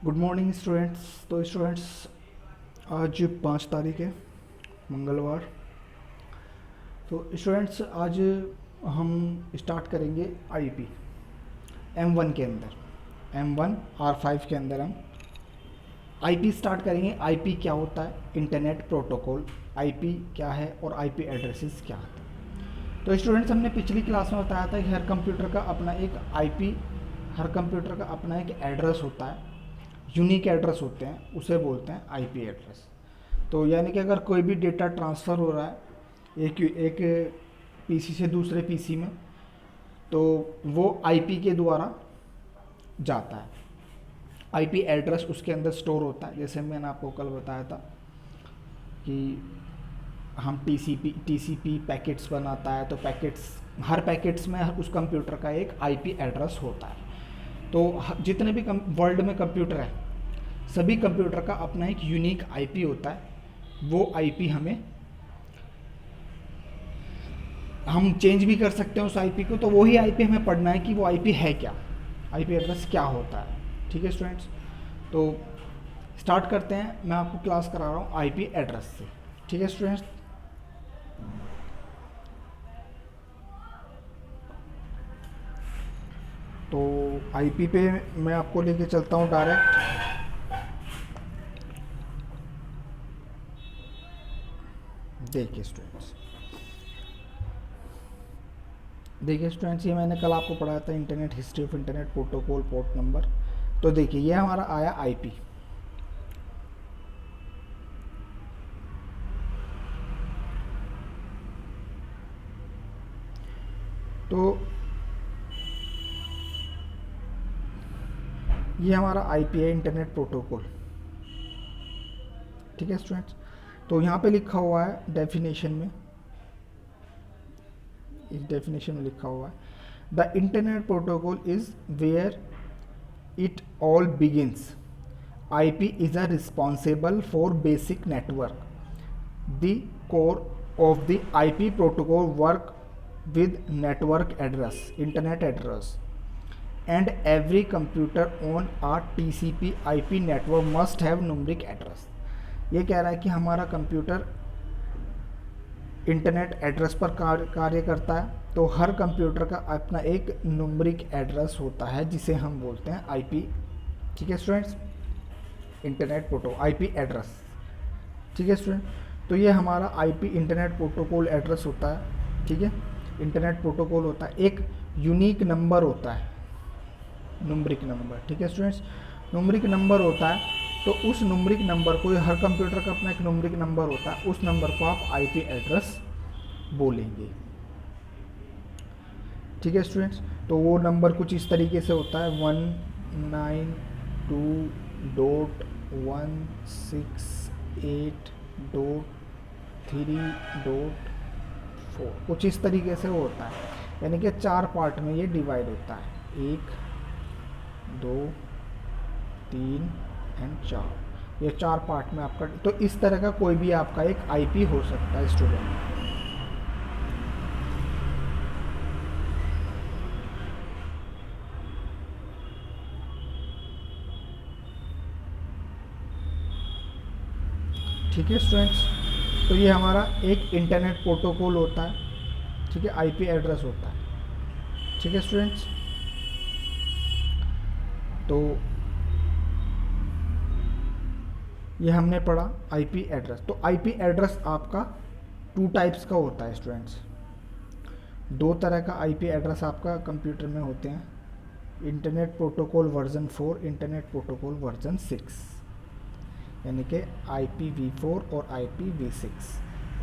Good morning students. तो students, आज 5 तारीख है, मंगलवार। तो स्टूडेंट्स, आज हम स्टार्ट करेंगे आईपी M1 के अंदर, M1 R5 के अंदर हम आईपी स्टार्ट करेंगे। आईपी क्या होता है, इंटरनेट प्रोटोकॉल। आईपी क्या है और आईपी एड्रेसेस क्या होता है। तो स्टूडेंट्स, हमने पिछली क्लास में बताया था कि हर कंप्यूटर का अपना एक आईपी, हर कंप्यूटर का अपना एक एड्रेस होता है, यूनिक एड्रेस होते हैं, उसे बोलते हैं आईपी एड्रेस। तो यानी कि अगर कोई भी डेटा ट्रांसफ़र हो रहा है एक पीसी से दूसरे पीसी में, तो वो आईपी के द्वारा जाता है। आईपी एड्रेस उसके अंदर स्टोर होता है। जैसे मैंने आपको कल बताया था कि हम टीसीपी पैकेट्स बनाता है, तो हर पैकेट्स में उस कंप्यूटर का एक आईपी एड्रेस होता है। तो जितने भी वर्ल्ड में कंप्यूटर है, सभी कंप्यूटर का अपना एक यूनिक आईपी होता है। वो आईपी हम चेंज भी कर सकते हैं उस आईपी को। तो वही आईपी हमें पढ़ना है कि वो आईपी है क्या, आईपी एड्रेस क्या होता है। ठीक है स्टूडेंट्स, तो स्टार्ट करते हैं। मैं आपको क्लास करा रहा हूँ आईपी एड्रेस से। ठीक है स्टूडेंट्स, तो आईपी पे मैं आपको लेके चलता हूँ डायरेक्ट। देखिए स्टूडेंट्स, ये मैंने कल आपको पढ़ाया था, internet history of internet protocol port number. तो देखिए, ये हमारा आया आईपी। तो ये हमारा आईपी है, इंटरनेट प्रोटोकॉल। ठीक है स्टूडेंट्स, तो यहाँ पे लिखा हुआ है डेफिनेशन में, इस डेफिनेशन में लिखा हुआ है, the internet protocol is where it all begins. IP is a responsible for basic network. The core of the IP protocol work with network address, internet address, and every computer on a TCP IP network must have numeric address। ये कह रहा है कि हमारा computer internet address पर कार्य करता है। तो हर कंप्यूटर का अपना एक न्यूमरिक एड्रेस होता है, जिसे हम बोलते हैं आईपी। ठीक है students, internet protocol IP address. ठीक है स्टूडेंट, तो ये हमारा आईपी इंटरनेट प्रोटोकॉल एड्रेस होता है। ठीक है, इंटरनेट प्रोटोकॉल होता है, एक यूनिक नंबर होता है, न्यूमरिक नंबर। ठीक है स्टूडेंट्स, न्यूमरिक नंबर होता है। तो उस न्यूमरिक नंबर को, हर कंप्यूटर का अपना एक न्यूमरिक नंबर होता है, उस नंबर को आप आईपी एड्रेस बोलेंगे। ठीक है स्टूडेंट्स, तो वो नंबर कुछ इस तरीके से होता है, 192.168.3.4, कुछ इस तरीके से वो होता है। यानी कि 4 पार्ट में ये डिवाइड होता है, 1 2 3 एंड 4। ये 4 पार्ट में आपका, तो इस तरह का कोई भी आपका एक आईपी हो सकता है स्टूडेंट। ठीक है स्टूडेंट्स, तो ये हमारा एक इंटरनेट प्रोटोकॉल होता है। ठीक है, आईपी एड्रेस होता है। ठीक है स्टूडेंट्स, तो ये हमने पढ़ा आईपी एड्रेस। तो आईपी एड्रेस आपका 2 टाइप्स का होता है स्टूडेंट्स। 2 तरह का आईपी एड्रेस आपका कंप्यूटर में होते हैं, internet protocol version 4, internet protocol version 6, यानी कि IPv4 और IPv6,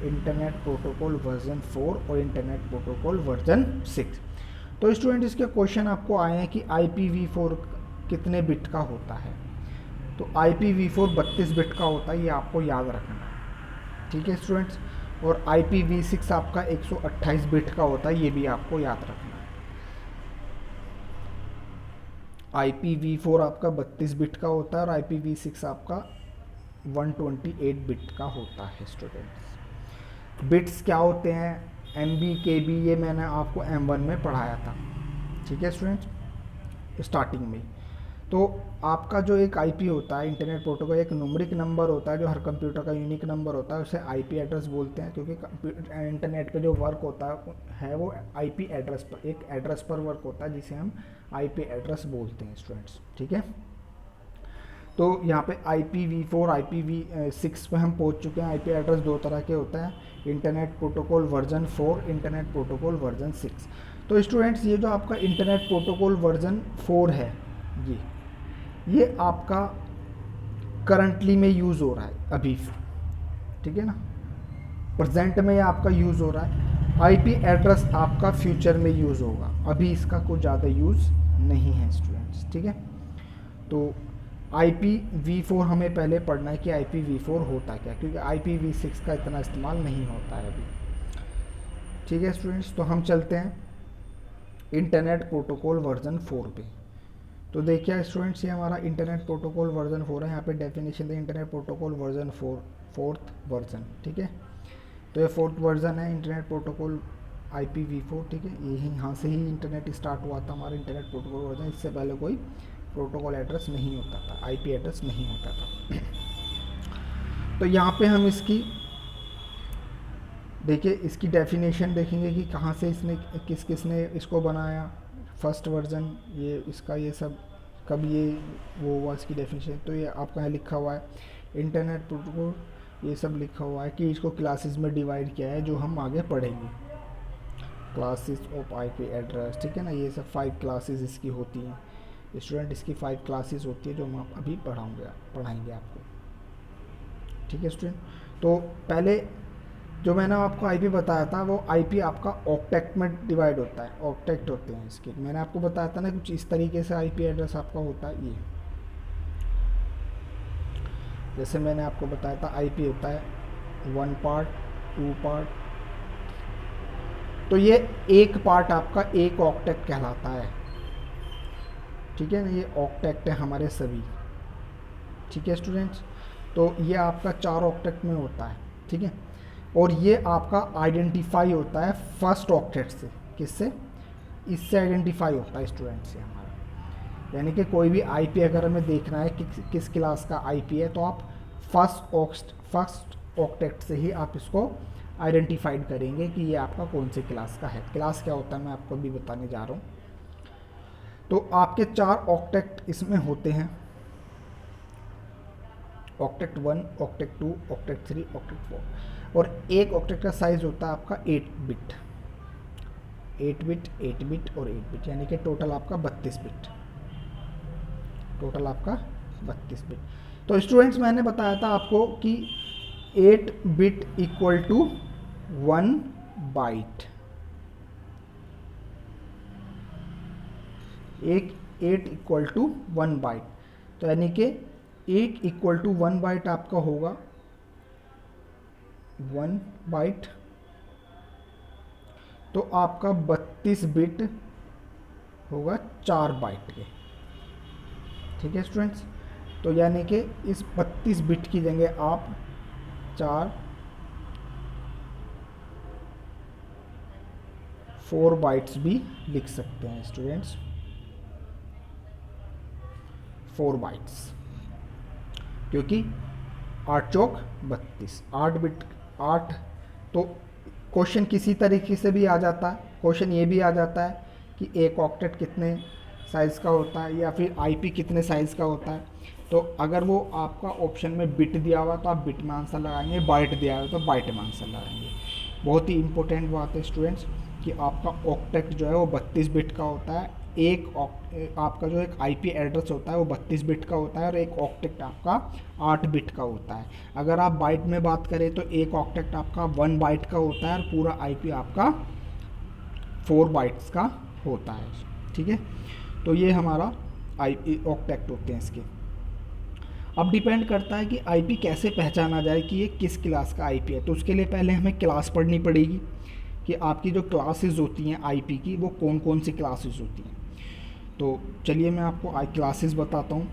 इंटरनेट प्रोटोकॉल वर्जन 4 और इंटरनेट प्रोटोकॉल वर्जन 6। तो स्टूडेंट, इसके क्वेश्चन आपको आए हैं कि IPv4 कितने बिट का होता है। तो IPv4 32 बिट का होता है, ये आपको याद रखना है। ठीक है स्टूडेंट्स, और IPv6 आपका 128 बिट का होता है, ये भी आपको याद रखना है। IPv4 आपका 32 बिट का होता है और IPv6 आपका 128 बिट का होता है स्टूडेंट्स। बिट्स क्या होते हैं, MB KB, ये मैंने आपको M1 में पढ़ाया था। ठीक है स्टूडेंट्स, स्टार्टिंग में। तो आपका जो एक आईपी होता है इंटरनेट प्रोटोकॉल, एक न्यूमेरिक नंबर होता है जो हर कंप्यूटर का यूनिक नंबर होता है, उसे आईपी एड्रेस बोलते हैं, क्योंकि इंटरनेट पे जो वर्क होता है वो आईपी एड्रेस पर, एक एड्रेस पर वर्क होता है जिसे हम आईपी एड्रेस बोलते हैं स्टूडेंट्स, ठीक है। तो यहाँ पे IPv4 IPv6 पे हम पहुँच चुके हैं। आईपी एड्रेस दो तरह के होता है, internet protocol version 4, internet protocol version 6। तो स्टूडेंट्स ये जो आपका इंटरनेट प्रोटोकॉल वर्जन 4 है, ये आपका करंटली में यूज़ हो रहा है अभी, ठीक है ना, प्रेजेंट में ये आपका यूज़ हो रहा है। आईपी एड्रेस आपका फ्यूचर में यूज़ होगा, अभी इसका कोई ज़्यादा यूज़ नहीं है स्टूडेंट्स, ठीक है। तो IPv4 हमें पहले पढ़ना है कि IPv4 होता क्या, क्योंकि IPv6 का इतना इस्तेमाल नहीं होता है अभी, ठीक है स्टूडेंट्स। तो हम चलते हैं इंटरनेट प्रोटोकॉल वर्जन 4 पे। तो देखिए स्टूडेंट्स, ये हमारा इंटरनेट प्रोटोकॉल वर्जन 4 है। यहाँ पे डेफिनेशन है internet protocol version 4, fourth version, ठीक है। तो ये फोर्थ वर्जन है इंटरनेट प्रोटोकॉल IPv4, ठीक है। यही यहाँ से ही इंटरनेट स्टार्ट हुआ था हमारा इंटरनेट प्रोटोकॉल वर्जन। इससे पहले कोई प्रोटोकॉल एड्रेस नहीं होता था, आईपी एड्रेस नहीं होता था। तो यहाँ पे हम इसकी देखिए, इसकी डेफिनेशन देखेंगे कि कहाँ से इसने किसने इसको बनाया, फर्स्ट वर्जन ये इसका, ये सब कब ये वो हुआ, इसकी डेफिनेशन। तो ये आपका यहाँ लिखा हुआ है इंटरनेट प्रोटोकॉल, ये सब लिखा हुआ है कि इसको क्लासेस में डिवाइड किया है, जो हम आगे पढ़ेंगे, क्लासेस ऑफ आईपी एड्रेस, ठीक है ना। ये सब 5 क्लासेस इसकी होती हैं स्टूडेंट, इसकी 5 क्लासेस होती है जो हम अभी पढ़ाएंगे आपको, ठीक है स्टूडेंट। तो पहले जो मैंने आपको आईपी बताया था, वो आईपी आपका ऑक्टेट में डिवाइड होता है, ऑक्टेट होते हैं इसके। मैंने आपको बताया था ना कुछ इस तरीके से आईपी एड्रेस आपका होता है। ये जैसे मैंने आपको बताया था आईपी होता है 1 पार्ट, 2 पार्ट। तो ये एक पार्ट आपका एक ऑक्टेट कहलाता है, ठीक है ना। ये ऑक्टेट है हमारे सभी, ठीक है स्टूडेंट्स। तो ये आपका 4 ऑक्टेट में होता है, ठीक है। और ये आपका आइडेंटिफाई होता है फर्स्ट ऑक्टेट से, किससे, इससे आइडेंटिफाई होता है स्टूडेंट्स से हमारा। यानी कि कोई भी आईपी अगर हमें देखना है कि किस क्लास का आईपी है, तो आप फर्स्ट ऑक्टेट से ही आप इसको आइडेंटिफाइड करेंगे कि ये आपका कौन से क्लास का है। क्लास क्या होता है मैं आपको अभी बताने जा रहा हूँ। तो आपके 4 ऑक्टेट इसमें होते हैं, ऑक्टेट 1, ऑक्टेट 2, ऑक्टेट 3, ऑक्टेट 4। और एक ऑक्टेट का साइज होता है आपका 8 बिट, 8 बिट, 8 बिट और 8 बिट, यानी कि टोटल आपका 32 बिट, टोटल आपका 32 बिट। तो स्टूडेंट्स मैंने बताया था आपको कि 8 bit equal to 1 byte, 8 equal to 1 byte. तो यानी कि 8 इक्वल टू 1 बाइट आपका होगा 1 बाइट। तो आपका 32 बिट होगा 4 बाइट के, ठीक है स्टूडेंट्स। तो यानी कि इस 32 बिट की जगह आप 4 बाइट्स भी लिख सकते हैं स्टूडेंट्स, 4 बाइट्स, क्योंकि 8 चौक 32, 8 बिट 8। तो क्वेश्चन किसी तरीके से भी आ जाता है, क्वेश्चन ये भी आ जाता है कि एक ऑक्टेट कितने साइज़ का होता है या फिर आईपी कितने साइज़ का होता है। तो अगर वो आपका ऑप्शन में बिट दिया हुआ तो आप बिट में आंसर लगाएंगे, बाइट दिया हुआ तो बाइट में आंसर लगाएंगे। बहुत ही इंपॉर्टेंट बात है स्टूडेंट्स कि आपका ऑक्टेट जो है वो 32 बिट का होता है। आपका जो एक आईपी एड्रेस होता है वो 32 बिट का होता है और एक ऑक्टेट आपका 8 बिट का होता है। अगर आप बाइट में बात करें तो एक ऑक्टेट आपका 1 बाइट का होता है और पूरा आईपी आपका 4 बाइट्स का होता है, ठीक है। तो ये हमारा आईपी ऑक्टेट होते हैं इसके। अब डिपेंड करता है कि आईपी कैसे पहचाना जाए कि ये किस क्लास का आईपी है। तो उसके लिए पहले हमें क्लास पढ़नी पड़ेगी कि आपकी जो क्लासेस होती हैं आईपी की वो कौन कौन सी क्लासेस होती हैं। तो चलिए मैं आपको क्लासेस बताता हूँ।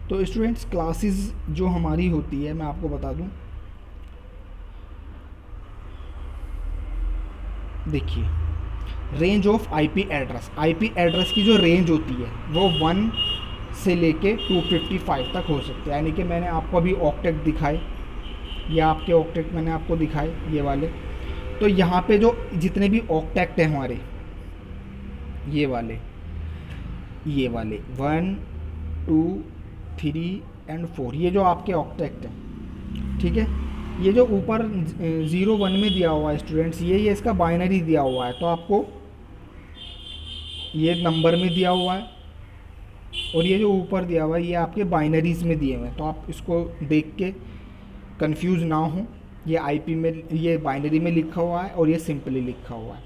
तो स्टूडेंट्स क्लासेस जो हमारी होती है मैं आपको बता दूँ, देखिए range of IP address, IP address की जो रेंज होती है वो 1 से लेके 255 तक हो सकती है। यानी कि मैंने आपको अभी ऑक्टेट दिखाए, या आपके ऑक्टेट मैंने आपको दिखाए ये वाले। तो यहाँ पे जो जितने भी ऑक्टेट हैं हमारे, ये वाले 1 2 3 एंड 4, ये जो आपके ऑक्टेट हैं, ठीक है। ये जो ऊपर 0 1 में दिया हुआ है स्टूडेंट्स, ये इसका बाइनरी दिया हुआ है, तो आपको ये नंबर में दिया हुआ है, और ये जो ऊपर दिया हुआ है ये आपके बाइनरीज में दिए हुए हैं। तो आप इसको देख के कंफ्यूज ना हो, ये आईपी में, ये बाइनरी में लिखा हुआ है और ये सिंपली लिखा हुआ है,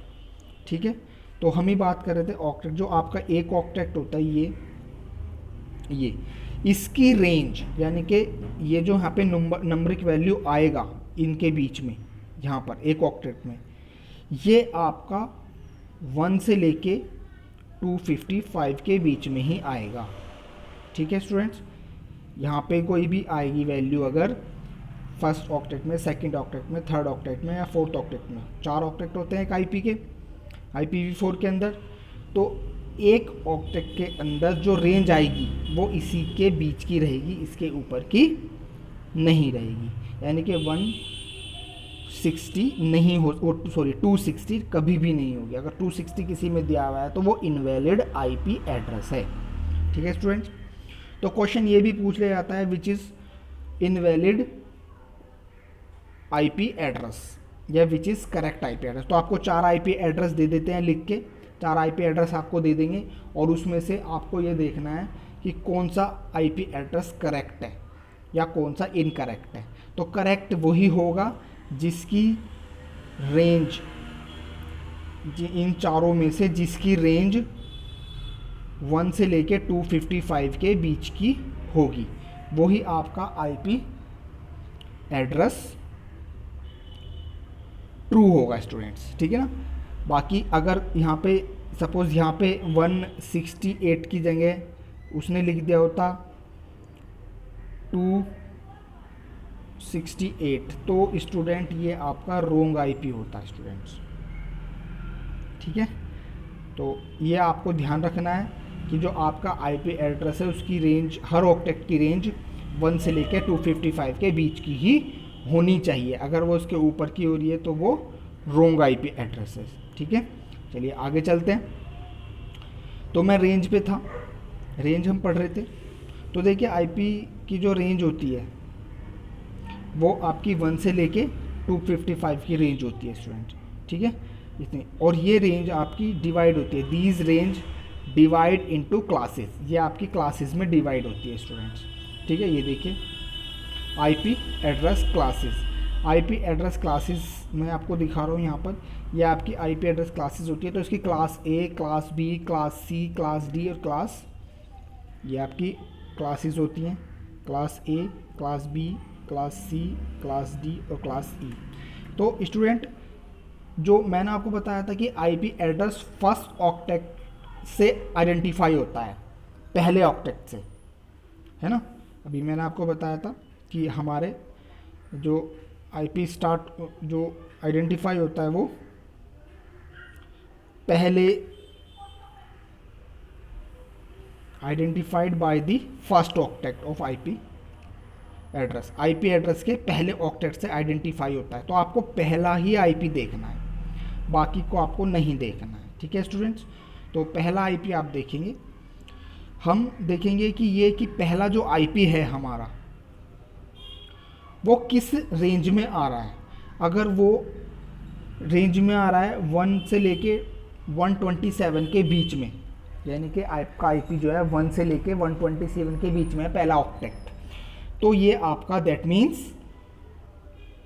ठीक है। तो हम ही बात कर रहे थे ऑक्टेट, जो आपका एक ऑक्टेट होता है ये इसकी रेंज, यानी कि ये जो यहाँ पे नंबरिक वैल्यू आएगा इनके बीच में, यहाँ पर एक ऑक्टेट में, ये आपका 1 से लेके 255 के बीच में ही आएगा, ठीक है स्टूडेंट्स। यहाँ पे कोई भी आएगी वैल्यू अगर फर्स्ट ऑक्टेट में, सेकंड ऑक्टेट में, थर्ड ऑक्टेट में या फोर्थ ऑक्टेट में, 4 ऑक्टेट होते हैं एक आईपी के, IPv4 के अंदर। तो एक ऑक्टेट के अंदर जो रेंज आएगी वो इसी के बीच की रहेगी, इसके ऊपर की नहीं रहेगी। यानी कि 160 नहीं हो, सॉरी 260 कभी भी नहीं होगी। अगर 260 किसी में दिया हुआ है तो वो इनवैलिड आईपी एड्रेस है, ठीक है स्टूडेंट्स। तो क्वेश्चन ये भी पूछ लिया जाता है which is invalid IP address या which is correct IP address. तो आपको 4 आईपी एड्रेस दे देते हैं लिख के, 4 आईपी एड्रेस आपको दे देंगे, और उसमें से आपको ये देखना है कि कौन सा आईपी एड्रेस करेक्ट है या कौन सा इनकरेक्ट है। तो करेक्ट वही होगा जिसकी रेंज, इन चारों में से जिसकी रेंज 1 से लेके 255 के बीच की होगी, वही आपका आईपी एड्रेस ट्रू होगा स्टूडेंट्स, ठीक है ना। बाकी अगर यहाँ पे सपोज़ यहाँ पे 168 की जगह उसने लिख दिया होता 268, तो स्टूडेंट ये आपका रोंग आईपी होता है स्टूडेंट्स, ठीक है। तो ये आपको ध्यान रखना है कि जो आपका आईपी एड्रेस है उसकी रेंज, हर ऑक्टेट की रेंज 1 से लेकर 255 के बीच की ही होनी चाहिए। अगर वो उसके ऊपर की हो रही है तो वो रोंग आईपी एड्रेस है, ठीक है। चलिए आगे चलते हैं। तो मैं रेंज पे था, रेंज हम पढ़ रहे थे। तो देखिए आईपी की जो रेंज होती है वो आपकी 1 से लेके 255 की रेंज होती है स्टूडेंट, ठीक है इतनी। और ये रेंज आपकी डिवाइड होती है, these range divide into classes, ये आपकी क्लासेस में डिवाइड होती है स्टूडेंट्स, ठीक है। ये देखिए IP address classes, IP address classes मैं आपको दिखा रहा हूँ यहाँ पर, ये आपकी आईपी एड्रेस क्लासेस होती है। तो इसकी class A, class B, class C, class D और क्लास, ये आपकी क्लासेस होती हैं, class A, class B, class C, class D और क्लास ई। तो स्टूडेंट जो मैंने आपको बताया था कि आईपी एड्रेस फर्स्ट ऑक्टेट से आइडेंटिफाई होता है, पहले ऑक्टेट से, है ना। अभी मैंने आपको बताया था कि हमारे जो आईपी स्टार्ट जो आइडेंटिफाई होता है वो पहले identified by the first octet of IP address, IP address के पहले ऑक्टेट से आइडेंटिफाई होता है। तो आपको पहला ही आईपी देखना है, बाकी को आपको नहीं देखना है, ठीक है स्टूडेंट्स। तो पहला आईपी आप देखेंगे, हम देखेंगे कि ये कि पहला जो आईपी है हमारा वो किस रेंज में आ रहा है। अगर वो रेंज में आ रहा है 1 से लेके 127 के बीच में, यानी कि आपका आईपी जो है 1 से लेके 127 के बीच में है पहला ऑक्टेट, तो ये आपका दैट मीन्स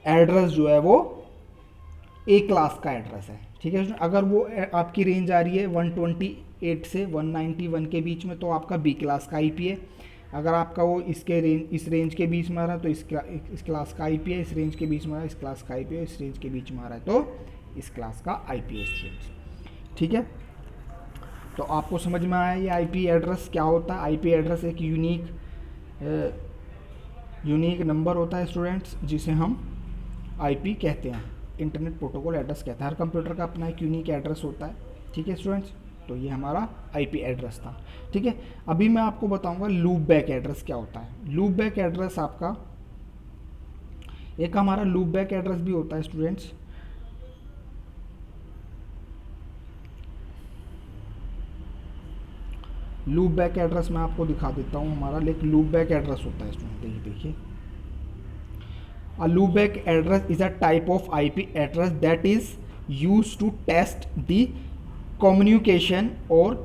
एड्रेस जो है वो ए क्लास का एड्रेस है, ठीक है। अगर वो आपकी रेंज आ रही है 128 से 191 के बीच में तो आपका बी क्लास का आईपी है। अगर आपका वो इस रेंज के बीच में आ रहा है तो इस क्लास का आईपी है, इस रेंज के बीच में आ रहा है इस क्लास का आईपी है, इस रेंज के बीच में आ रहा है तो इस क्लास का आईपी है स्टूडेंट्स, ठीक है। तो आपको समझ में आया ये आईपी एड्रेस क्या होता है। आईपी एड्रेस एक यूनिक नंबर होता है स्टूडेंट्स, जिसे हम आईपी कहते हैं, इंटरनेट प्रोटोकॉल एड्रेस कहते हैं। हर कंप्यूटर का अपना एक यूनिक एड्रेस होता है, ठीक है स्टूडेंट्स, तो ये हमारा आईपी एड्रेस था। ठीक है, अभी मैं आपको बताऊंगा लूप बैक एड्रेस क्या होता है। लूप बैक एड्रेस आपका, एक हमारा लूप बैक एड्रेस भी होता है स्टूडेंट्स। लूप बैक एड्रेस मैं आपको दिखा देता हूँ हमारा, लेकिन लूप बैक एड्रेस होता है स्टूडेंट, देखिए a loopback address is a type of IP address that is used to test the communication or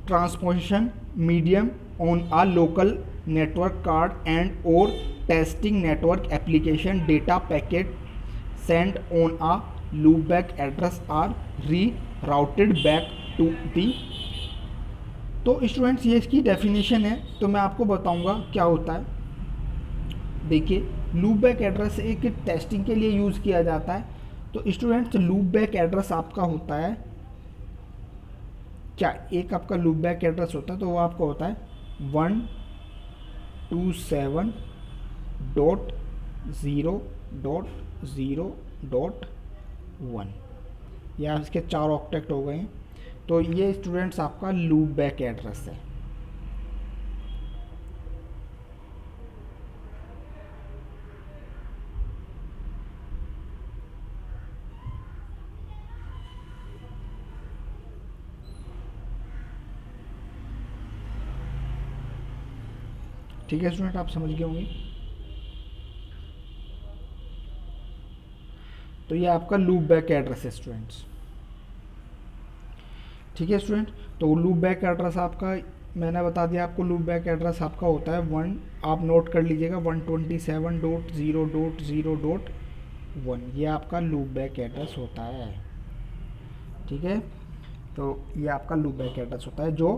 transmission medium on a local network card and or testing network application data packet sent on a loopback address are rerouted back to the। तो students ये इसकी definition है, तो मैं आपको बताऊंगा क्या होता है। देखिए, लूप बैक एड्रेस एक टेस्टिंग के लिए यूज़ किया जाता है। तो स्टूडेंट्स लूप बैक एड्रेस आपका होता है क्या, एक आपका लूप बैक एड्रेस होता है तो वो आपका होता है 127.0.0.1, या इसके 4 ऑक्टेट हो गए हैं। तो ये स्टूडेंट्स आपका लूप बैक एड्रेस है। ठीक है स्टूडेंट, आप समझ गए होंगे। तो ये आपका लूप बैक एड्रेस है स्टूडेंट्स। ठीक है स्टूडेंट, तो लूप बैक एड्रेस आपका मैंने बता दिया आपको। लूप बैक एड्रेस आपका होता है आप नोट कर लीजिएगा 127.0.0.1, ये आपका लूप बैक एड्रेस होता है। ठीक है, तो ये आपका लूप बैक एड्रेस होता है। जो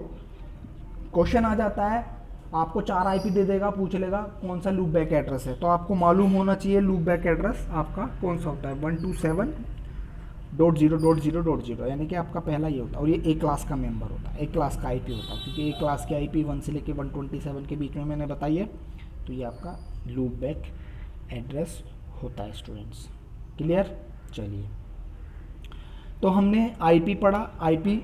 क्वेश्चन आ जाता है आपको 4 आईपी दे देगा, पूछ लेगा कौन सा लूप बैक एड्रेस है, तो आपको मालूम होना चाहिए लूप बैक एड्रेस आपका कौन सा होता है। 127.0.0.0, यानी कि आपका पहला ये होता है। और ये ए क्लास का मेंबर होता है, ए क्लास का आईपी होता है, क्योंकि ए क्लास के आईपी 1 से लेकर 127 के बीच में मैंने बताई है। तो ये आपका लूप बैक एड्रेस होता है स्टूडेंट्स। क्लियर, चलिए तो हमने आईपी पढ़ा, आईपी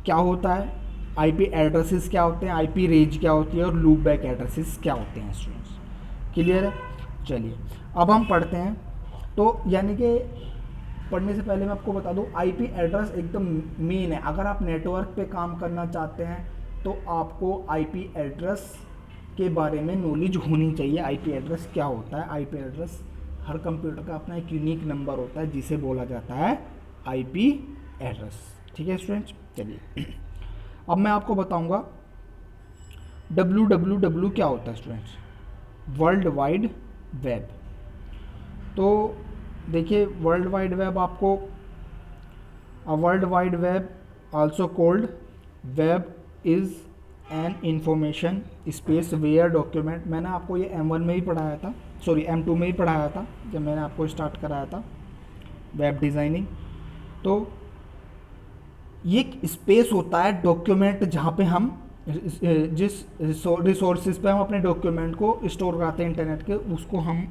क्या होता है, आईपी एड्रेसेस क्या होते हैं, आईपी रेंज क्या होती है, और लूप बैक एड्रेसेस क्या होते हैं स्टूडेंट्स। क्लियर है, चलिए अब हम पढ़ते हैं। तो यानी कि पढ़ने से पहले मैं आपको बता दूं, आईपी एड्रेस एकदम मेन है। अगर आप नेटवर्क पे काम करना चाहते हैं तो आपको आईपी एड्रेस के बारे में नॉलेज होनी चाहिए। आईपी एड्रेस क्या होता है, आईपी एड्रेस हर कंप्यूटर का अपना एक यूनिक नंबर होता है जिसे बोला जाता है आईपी एड्रेस। ठीक है स्टूडेंट्स, चलिए अब मैं आपको बताऊंगा www क्या होता है स्टूडेंट्स, वर्ल्ड वाइड वेब। तो देखिए वर्ल्ड वाइड वेब आपको, world wide web also called web is an information space where document. मैंने आपको ये M1 में ही पढ़ाया था, सॉरी M2 में ही पढ़ाया था जब मैंने आपको स्टार्ट कराया था वेब डिज़ाइनिंग। तो ये एक स्पेस होता है डॉक्यूमेंट जहाँ पे हम जिस रिसोर्सेज पे हम अपने डॉक्यूमेंट को स्टोर कराते हैं इंटरनेट के, उसको हम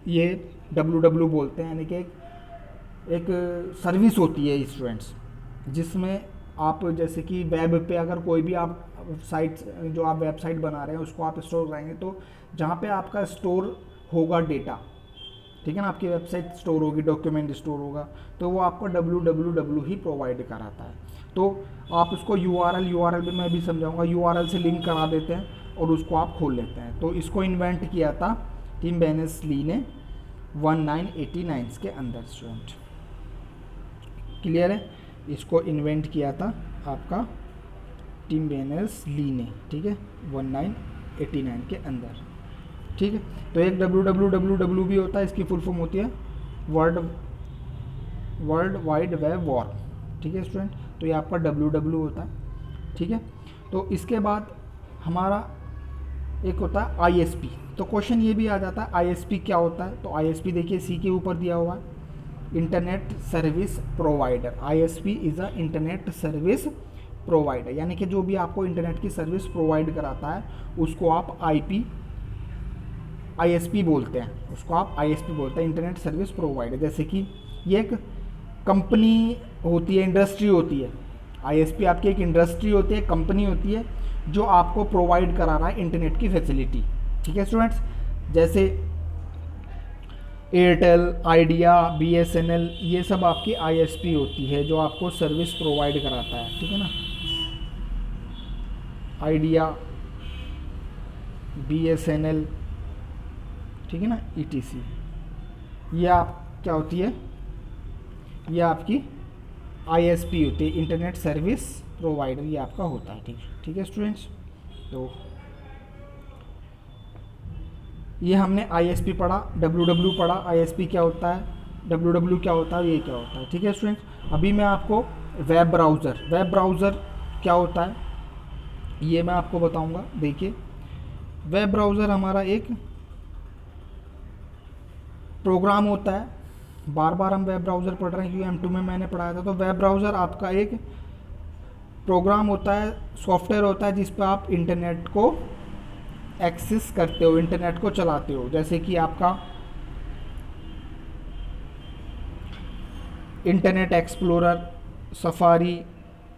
ये www बोलते हैं। यानी कि एक सर्विस होती है स्टूडेंट्स, जिसमें आप जैसे कि वेब पे अगर कोई भी आप साइट, जो आप वेबसाइट बना रहे हैं उसको आप स्टोर कराएंगे, तो जहाँ पे आपका स्टोर होगा डेटा, ठीक है ना, आपकी वेबसाइट स्टोर होगी, डॉक्यूमेंट स्टोर होगा, तो वो आपको www ही प्रोवाइड कराता है। तो आप उसको URL भी मैं भी समझाऊंगा, URL से लिंक करा देते हैं और उसको आप खोल लेते हैं। तो इसको इन्वेंट किया था टिम बेर्नर्स-ली ने 1989 के अंदर स्टूडेंट। क्लियर है, इसको इन्वेंट किया था आपका टिम बेर्नर्स-ली ने, ठीक है, 1989 के अंदर। ठीक है, तो एक www भी होता है, इसकी फुल फॉर्म होती है वर्ल्ड वाइड वेब वॉर। ठीक है स्टूडेंट, तो ये आपका www होता है। ठीक है, तो इसके बाद हमारा एक होता है ISP। तो क्वेश्चन ये भी आ जाता है ISP क्या होता है। तो ISP देखिए सी के ऊपर दिया हुआ है, internet service provider. ISP is a internet service provider, यानी कि जो भी आपको इंटरनेट की सर्विस प्रोवाइड कराता है उसको आप ISP बोलते हैं, उसको आप ISP बोलते हैं, इंटरनेट सर्विस प्रोवाइडर। जैसे कि ये एक कंपनी होती है, इंडस्ट्री होती है, आईएसपी आपकी एक इंडस्ट्री होती है, कंपनी होती है जो आपको प्रोवाइड करा रहा है इंटरनेट की फैसिलिटी। ठीक है स्टूडेंट्स, जैसे एयरटेल, आइडिया, बीएसएनएल, ये सब आपकी आईएसपी होती है जो आपको सर्विस प्रोवाइड कराता है। ठीक है ना, आइडिया, बीएसएनएल, ठीक है ना, ईटीसी, ये आप क्या होती है, ये आपकी आईएसपी होती है, इंटरनेट सर्विस प्रोवाइडर, ये आपका होता है। ठीक है स्टूडेंट्स, तो ये हमने आईएसपी पढ़ा, डब्ल्यूडब्ल्यू पढ़ा, आईएसपी क्या होता है, डब्ल्यूडब्ल्यू क्या होता है, ये क्या होता है। ठीक है स्टूडेंट्स, अभी मैं आपको वेब ब्राउज़र क्या होता है ये मैं आपको बताऊंगा। देखिए, वेब ब्राउज़र हमारा एक प्रोग्राम होता है, बार बार हम वेब ब्राउज़र पढ़ रहे हैं क्योंकि M2 में मैंने पढ़ाया था। तो वेब ब्राउज़र आपका एक प्रोग्राम होता है, सॉफ्टवेयर होता है जिस पर आप इंटरनेट को एक्सेस करते हो, इंटरनेट को चलाते हो। जैसे कि आपका internet explorer, safari,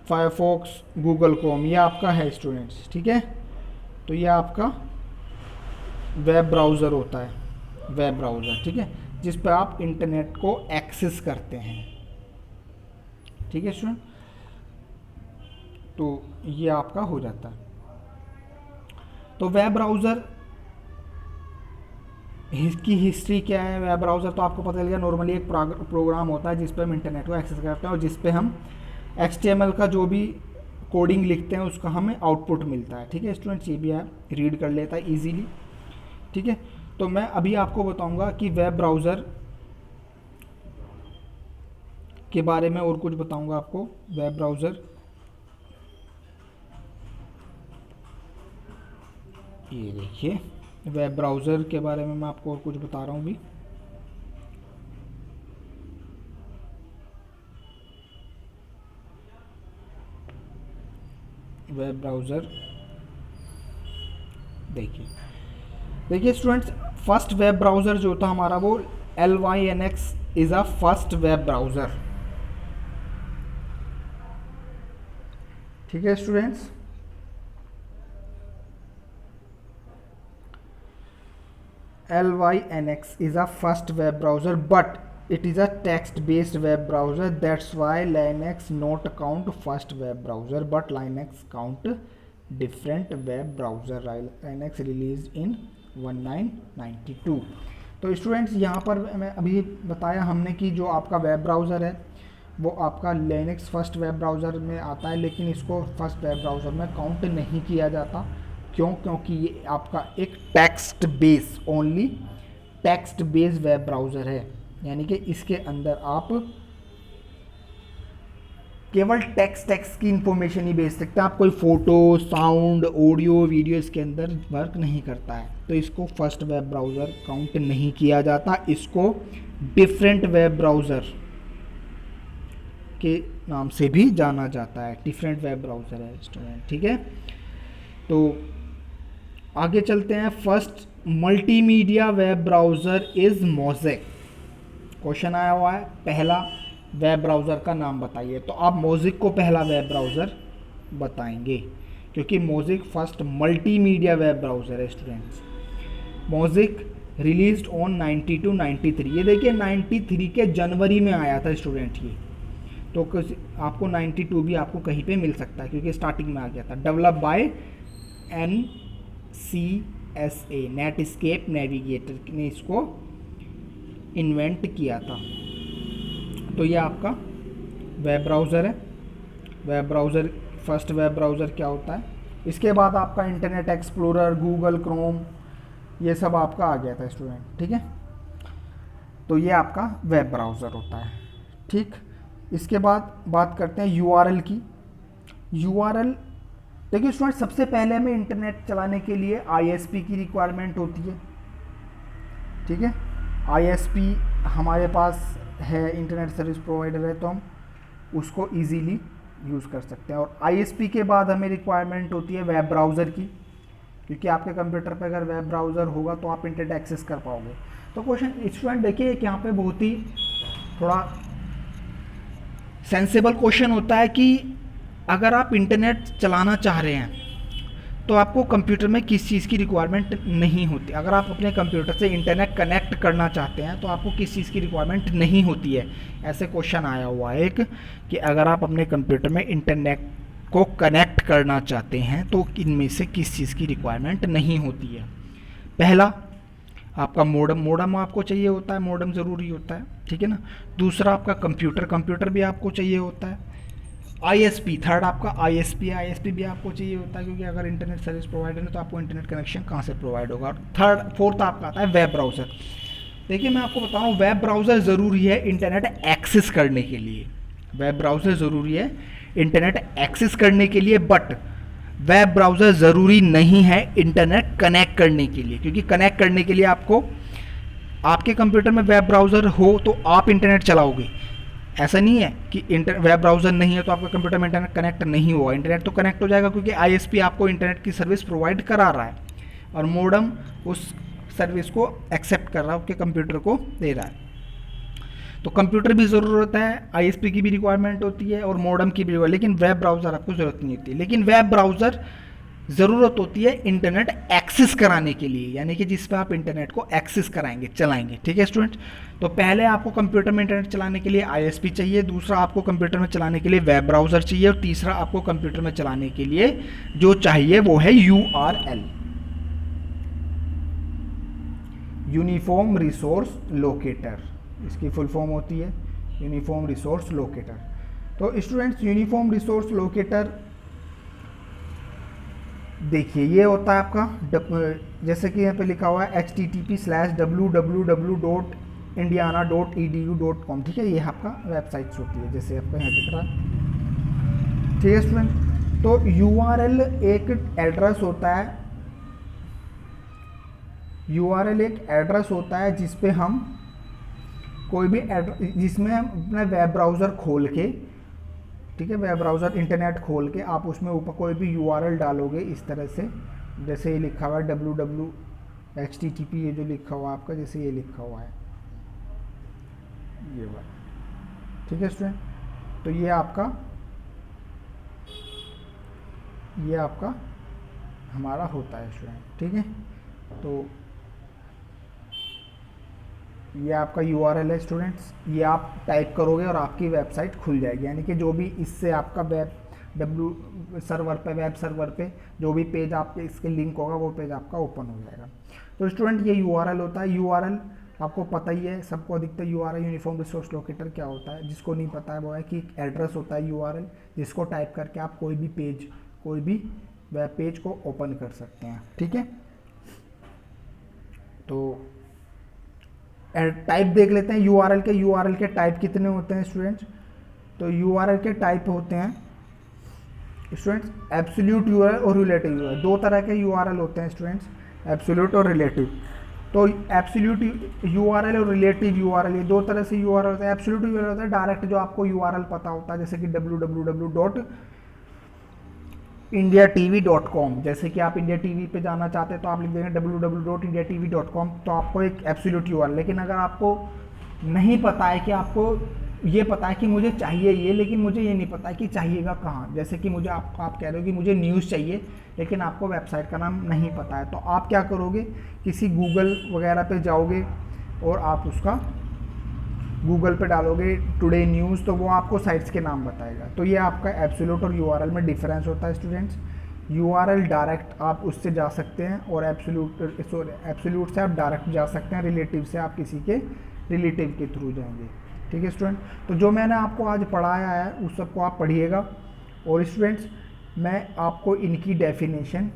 Firefox, Google Chrome, ये आपका है स्टूडेंट्स। ठीक है, तो ये आपका वेब ब्राउज़र होता है, वेब ब्राउज़र। ठीक है, जिस पर आप इंटरनेट को एक्सेस करते हैं। ठीक है स्टूडेंट, तो ये आपका हो जाता है। तो वेब ब्राउज़र की हिस्ट्री क्या है, वेब ब्राउज़र तो आपको पता चल गया, नॉर्मली एक प्रोग्राम होता है जिस पे हम इंटरनेट को एक्सेस करते हैं और जिस पे हम HTML का जो भी कोडिंग लिखते हैं उसका हमें आउटपुट मिलता है। ठीक है स्टूडेंट्स, ये भी आप रीड कर लेता है ईजीली। ठीक है, तो मैं अभी आपको बताऊंगा कि वेब ब्राउज़र के बारे में और कुछ बताऊंगा आपको। वेब ब्राउज़र, ये देखिए, वेब ब्राउज़र के बारे में मैं आपको और कुछ बता रहा हूँ अभी। वेब ब्राउज़र देखिए स्टूडेंट्स, फर्स्ट वेब ब्राउज़र जो था हमारा वो LYNX is a first web browser. ठीक है students, LYNX is a first web browser, but it is a text-based web browser. That's why Linux not count first web browser, but Linux count different web browser. Linux released in 1992. तो students, यहाँ पर मैं अभी बताया हमने कि जो आपका वेब ब्राउज़र है वो आपका लिनक्स फर्स्ट वेब ब्राउज़र में आता है, लेकिन इसको फर्स्ट वेब ब्राउज़र में काउंट नहीं किया जाता। क्यों? क्योंकि ये आपका एक text base, only text base web browser है, यानी कि इसके अंदर आप केवल टेक्स्ट की इंफॉर्मेशन ही भेज सकते हैं। आप कोई फ़ोटो, साउंड, ऑडियो, वीडियो इसके अंदर वर्क नहीं करता है, तो इसको फर्स्ट वेब ब्राउज़र काउंट नहीं किया जाता। इसको डिफरेंट वेब ब्राउज़र के नाम से भी जाना जाता है, डिफरेंट वेब ब्राउज़र है स्टूडेंट। ठीक है, तो आगे चलते हैं। First multimedia web browser is mosaic. Question आया हुआ है, पहला वेब ब्राउज़र का नाम बताइए, तो आप मोज़ेक को पहला वेब ब्राउज़र बताएंगे क्योंकि mosaic first multimedia web browser है स्टूडेंट्स। मोज़ेक रिलीज्ड ऑन 92-93, ये देखिए 93 के जनवरी में आया था स्टूडेंट ये, तो आपको 92 भी आपको कहीं पे मिल सकता है क्योंकि स्टार्टिंग में आ गया था। Develop by NCSA, Netscape navigator ने इसको इन्वेंट किया था। तो ये आपका वेब ब्राउज़र है। Web browser, first web browser क्या होता है। इसके बाद आपका इंटरनेट एक्सप्लोरर, गूगल क्रोम, ये सब आपका आ गया था स्टूडेंट। ठीक है, तो ये आपका वेब ब्राउज़र होता है। ठीक, इसके बाद बात करते हैं URL की। URL देखिए स्टूडेंट, सबसे पहले हमें इंटरनेट चलाने के लिए ISP की रिक्वायरमेंट होती है। ठीक है, ISP हमारे पास है, इंटरनेट सर्विस प्रोवाइडर है, तो हम उसको इजीली यूज़ कर सकते हैं। और ISP के बाद हमें रिक्वायरमेंट होती है वेब ब्राउज़र की, क्योंकि आपके कंप्यूटर पर अगर वेब ब्राउज़र होगा तो आप इंटरनेट एक्सेस कर पाओगे। तो क्वेश्चन स्टूडेंट देखिए यहाँ पे बहुत ही थोड़ा सेंसेबल क्वेश्चन होता है कि अगर आप इंटरनेट चलाना चाह रहे हैं तो आपको कंप्यूटर में किस चीज़ की रिक्वायरमेंट नहीं होती। अगर आप अपने कंप्यूटर से इंटरनेट कनेक्ट करना चाहते हैं तो आपको किस चीज़ की रिक्वायरमेंट नहीं होती है। ऐसे क्वेश्चन आया हुआ है एक कि अगर आप अपने कंप्यूटर में इंटरनेट को कनेक्ट करना चाहते हैं तो इनमें से किस चीज़ की रिक्वायरमेंट नहीं होती है। पहला, आपका मोडम आपको चाहिए होता है, मोडम ज़रूरी होता है, ठीक है ना। दूसरा, आपका कंप्यूटर भी आपको चाहिए होता है। आईएसपी, थर्ड आपका आईएसपी भी आपको चाहिए होता है, क्योंकि अगर इंटरनेट सर्विस प्रोवाइडर है तो आपको इंटरनेट कनेक्शन कहाँ से प्रोवाइड होगा। और फोर्थ आपका आता है वेब ब्राउज़र। देखिए मैं आपको बता रहा हूँ, वेब ब्राउज़र ज़रूरी है इंटरनेट एक्सेस करने के लिए। वेब ब्राउज़र ज़रूरी है इंटरनेट एक्सेस करने के लिए, बट वेब ब्राउज़र ज़रूरी नहीं है इंटरनेट कनेक्ट करने के लिए, क्योंकि कनेक्ट करने के लिए आपको आपके कंप्यूटर में वेब ब्राउज़र हो तो आप इंटरनेट चलाओगे। ऐसा नहीं है कि वेब ब्राउज़र नहीं है तो आपका कंप्यूटर में इंटरनेट कनेक्ट नहीं होगा। इंटरनेट तो कनेक्ट हो जाएगा, क्योंकि आईएसपी आपको इंटरनेट की सर्विस प्रोवाइड करा रहा है और मोडम उस सर्विस को एक्सेप्ट कर रहा है, आपके कंप्यूटर को दे रहा है। तो कंप्यूटर भी ज़रूरत है, आईएसपी की भी रिक्वायरमेंट होती है और मोडम की भी, लेकिन वेब ब्राउज़र आपको ज़रूरत नहीं होती। लेकिन वेब ब्राउज़र ज़रूरत होती है इंटरनेट एक्सेस कराने के लिए, यानी कि जिस पर आप इंटरनेट को एक्सेस कराएंगे, चलाएंगे, ठीक है स्टूडेंट। तो पहले आपको कंप्यूटर में इंटरनेट चलाने के लिए आईएसपी चाहिए, दूसरा आपको कंप्यूटर में चलाने के लिए वेब ब्राउज़र चाहिए, और तीसरा आपको कंप्यूटर में चलाने के लिए जो चाहिए वो है यूआरएल, यूनिफॉर्म रिसोर्स लोकेटर। इसकी फुल फॉर्म होती है यूनिफॉर्म रिसोर्स लोकेटर। तो स्टूडेंट्स, यूनिफॉर्म रिसोर्स लोकेटर देखिए ये होता है आपका, जैसे कि यहाँ पे लिखा हुआ है http://www.indiana.edu.com, ठीक है, ये आपका वेबसाइट्स होती है, जैसे आपको यहाँ दिख रहा है, ठीक है स्टूडेंट। तो यूआरएल एक एड्रेस होता है, यूआरएल एक एड्रेस होता है जिस पे हम कोई भी जिसमें हम अपना वेब ब्राउज़र खोल के, ठीक है, वेब ब्राउज़र इंटरनेट खोल के आप उसमें ऊपर कोई भी यूआरएल डालोगे इस तरह से, जैसे ये लिखा हुआ है www.http, ये जो लिखा हुआ है आपका, जैसे ये लिखा हुआ है ये वाला, ठीक है स्टूडेंट। तो ये आपका हमारा होता है स्टूडेंट, ठीक है। तो ये आपका यूआरएल है स्टूडेंट्स, ये आप टाइप करोगे और आपकी वेबसाइट खुल जाएगी, यानी कि जो भी इससे आपका वेब वेब सर्वर पे जो भी पेज आपके इसके लिंक होगा वो पेज आपका ओपन हो जाएगा। तो स्टूडेंट ये यूआरएल होता है। यूआरएल आपको पता ही है, सबको अधिकतर यूआरएल यूनिफॉर्म रिसोर्स लोकेटर क्या होता है, जिसको नहीं पता है वो है कि एड्रेस होता है यूआरएल, जिसको टाइप करके आप कोई भी वेब पेज को ओपन कर सकते हैं, ठीक है। तो टाइप देख लेते हैं यूआरएल के टाइप कितने होते हैं स्टूडेंट्स। तो यूआरएल के टाइप होते हैं स्टूडेंट्स एब्सोल्यूट यूआरएल और रिलेटिव यूआरएल। दो तरह के यूआरएल होते हैं स्टूडेंट्स, एब्सोल्यूट और रिलेटिव। तो एब्सोल्यूट यूआरएल और रिलेटिव यूआरएल, ये दो तरह से यूआरएल होता है। एब्सोल्यूट यूआरएल होता है डायरेक्ट जो आपको यूआरएल पता होता है, जैसे कि www.indiatv.com, जैसे कि आप इंडिया टीवी पे जाना चाहते हैं तो आप लिख देंगे www.indiatv.com, तो आपको एक एब्सोल्यूट यूआरएल। लेकिन अगर आपको नहीं पता है कि आपको ये पता है कि मुझे चाहिए ये, लेकिन मुझे ये नहीं पता है कि चाहिएगा कहाँ, जैसे कि मुझे आप कह रहे हो कि मुझे न्यूज़ चाहिए लेकिन आपको वेबसाइट का नाम नहीं पता है, तो आप क्या करोगे, किसी गूगल वगैरह पे जाओगे और आप उसका गूगल पे डालोगे टुडे न्यूज़, तो वो आपको साइट्स के नाम बताएगा। तो ये आपका एब्सोल्यूट और यूआरएल में डिफरेंस होता है स्टूडेंट्स। यूआरएल डायरेक्ट आप उससे जा सकते हैं और एब्सोल्यूट से आप डायरेक्ट जा सकते हैं, रिलेटिव से आप किसी के रिलेटिव के थ्रू जाएंगे, ठीक है स्टूडेंट। तो जो मैंने आपको आज पढ़ाया है उस सबको आप पढ़िएगा, और स्टूडेंट्स मैं आपको इनकी डेफिनेशन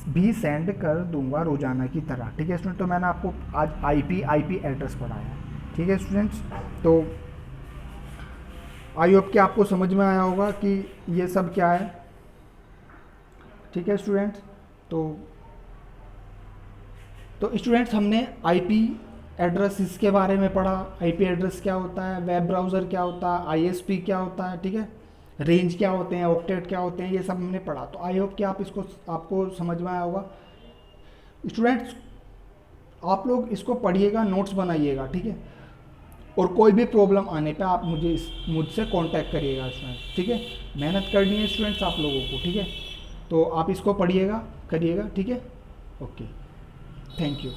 भी सेंड कर दूंगा रोजाना की तरह, ठीक है स्टूडेंट। तो मैंने आपको आज आईपी एड्रेस पढ़ाया है, ठीक है स्टूडेंट्स। तो आई होप कि आपको समझ में आया होगा कि ये सब क्या है, ठीक है स्टूडेंट्स। तो स्टूडेंट्स हमने आईपी एड्रेस इसके बारे में पढ़ा, आईपी एड्रेस क्या होता है, वेब ब्राउज़र क्या होता है, आईएसपी क्या होता है, ठीक है, रेंज क्या होते हैं, ऑक्टेट क्या होते हैं, ये सब हमने पढ़ा। तो आई होप कि आपको समझ में आया होगा स्टूडेंट्स। आप लोग इसको पढ़िएगा, नोट्स बनाइएगा, ठीक है। और कोई भी प्रॉब्लम आने पे आप मुझसे कांटेक्ट करिएगा स्टूडेंट्स, ठीक है। मेहनत करनी है स्टूडेंट्स आप लोगों को, ठीक है। तो आप इसको पढ़िएगा, करिएगा, ठीक है। Okay, thank you.